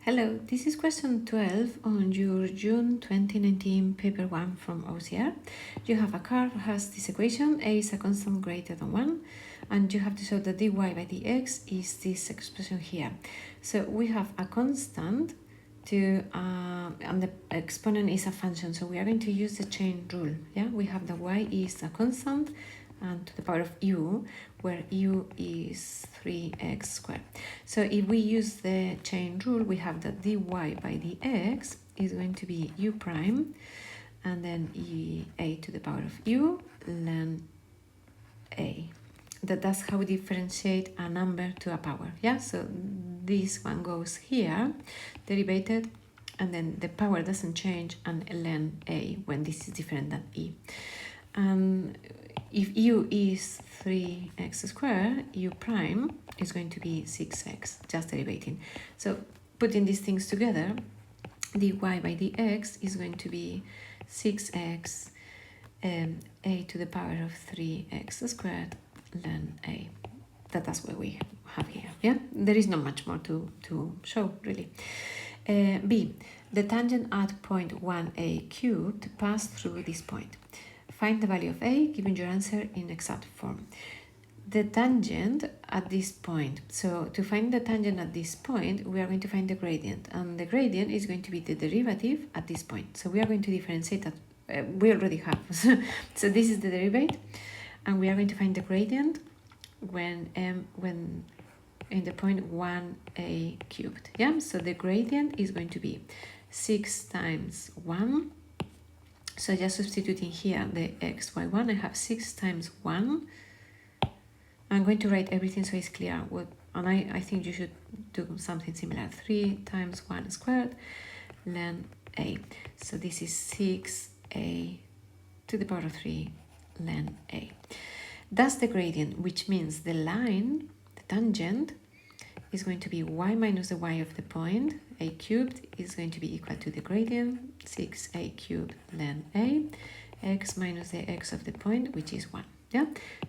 Hello, this is question 12 on your June 2019 paper 1 from OCR. You have a curve that has this equation, a is a constant greater than 1, and you have to show that dy by dx is this expression here. So we have a constant and the exponent is a function, so we are going to use the chain rule. Yeah, we have the y is a constant and to the power of u, where u is 3x squared. So if we use the chain rule, we have that dy by dx is going to be u prime, and then a to the power of u ln a. That's how we differentiate a number to a power. Yeah, so this one goes here, derivated, and then the power doesn't change, and ln a when this is different than e. And if u is 3x squared, u prime is going to be 6x, just derivating. So putting these things together, dy by dx is going to be 6x a to the power of 3x squared ln a. That's what we have here. Yeah, there is not much more to show really. B, the tangent at point 1a cubed passed through this point. Find the value of a, giving your answer in exact form. The tangent at this point. So to find the tangent at this point, we are going to find the gradient, and the gradient is going to be the derivative at this point. So we are going to differentiate that. We already have. So this is the derivative, and we are going to find the gradient when in the point 1a cubed. Yeah. So the gradient is going to be 6 times 1. So just substituting here the x, y, 1, I have 6 times 1. I'm going to write everything so it's clear. And I think you should do something similar. 3 times 1 squared ln a. So this is 6a to the power of 3 ln a. That's the gradient, which means the line, the tangent, is going to be y minus the y of the point, a cubed, is going to be equal to the gradient, 6a cubed ln a, x minus the x of the point, which is 1. Yeah,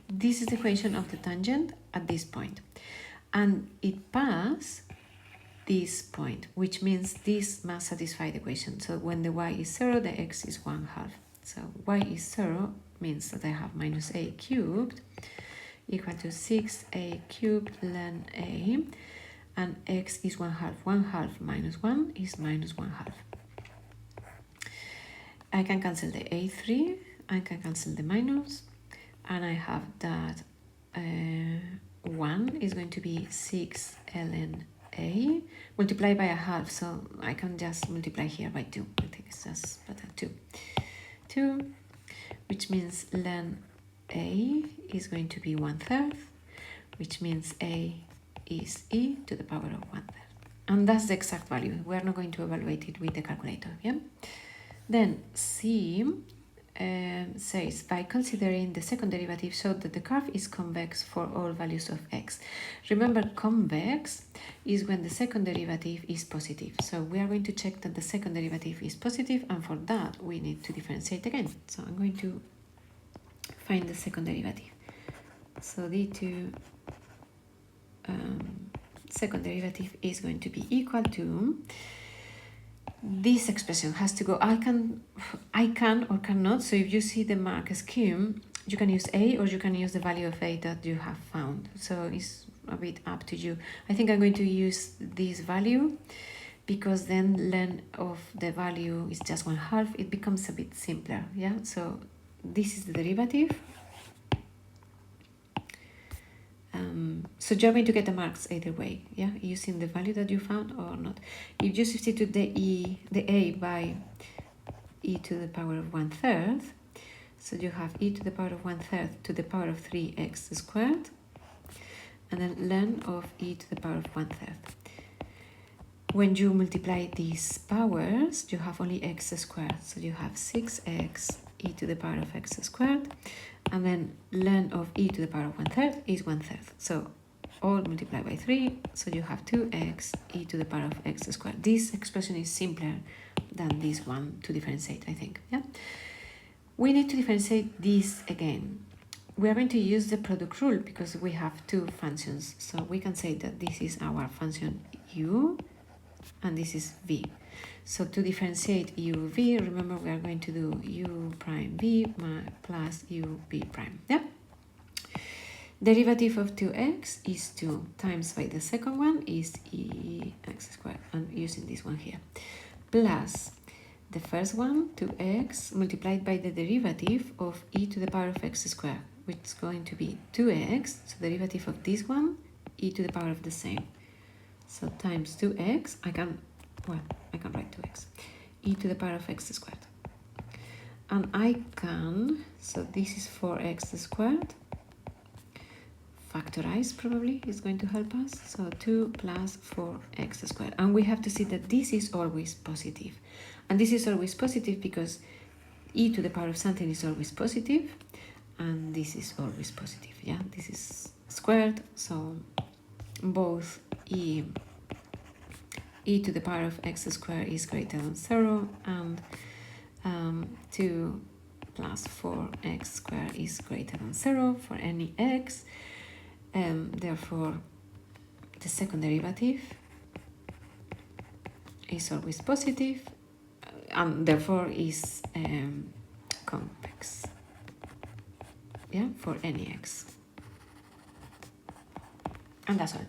this is the equation of the tangent at this point. And it passes this point, which means this must satisfy the equation. So when the y is 0, the x is 1/2. So y is 0 means that I have minus a cubed equal to 6a cubed ln a, and x is 1/2. 1/2 minus 1 is minus 1/2. I can cancel the a3, I can cancel the minus, and I have that 1 is going to be 6 ln a multiplied by 1/2, so I can just multiply here by 2. I think it's just better 2, which means ln a is going to be 1/3, which means a is e to the power of 1/3. And that's the exact value. We are not going to evaluate it with the calculator. Yeah. Then C says, by considering the second derivative, show that the curve is convex for all values of x. Remember, convex is when the second derivative is positive. So we are going to check that the second derivative is positive, and for that we need to differentiate again. So I'm going to find the second derivative. So d2 second derivative is going to be equal to, this expression has to go, I can or cannot. So if you see the mark scheme, you can use a, or you can use the value of a that you have found. So it's a bit up to you. I think I'm going to use this value, because then ln of the value is just 1/2. It becomes a bit simpler. Yeah. So this is the derivative. So you're going to get the marks either way, yeah, using the value that you found or not. If you substitute the a by e to the power of 1/3, so you have e to the power of 1/3 to the power of 3x squared, and then ln of e to the power of 1/3. When you multiply these powers, you have only x squared, so you have 6x e to the power of x squared, and then ln of e to the power of 1/3 is 1/3. So all multiplied by 3, so you have 2x e to the power of x squared. This expression is simpler than this one to differentiate, I think. Yeah. We need to differentiate this again. We are going to use the product rule because we have two functions. So we can say that this is our function u and this is v. So to differentiate u v, remember we are going to do u prime v plus u v prime. Yeah. Derivative of 2x is 2 times by the second one is ex squared. I'm using this one here. Plus the first one, 2x, multiplied by the derivative of e to the power of x squared, which is going to be 2x. So derivative of this one, e to the power of the same. So times 2x, I can write 2x. E to the power of x squared. And I can, so this is 4x squared. Factorize probably is going to help us. So 2 plus 4x squared. And we have to see that this is always positive. And this is always positive because e to the power of something is always positive. And this is always positive. Yeah, this is squared. So both e to the power of x squared is greater than 0. And 2 plus 4x squared is greater than 0 for any x. Therefore, the second derivative is always positive, and therefore is convex. Yeah, for any x. And that's all.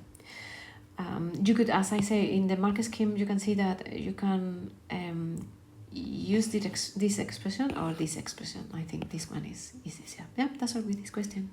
You could, as I say, in the mark scheme, you can see that you can use this expression or this expression. I think this one is easier. Yeah, that's all with this question.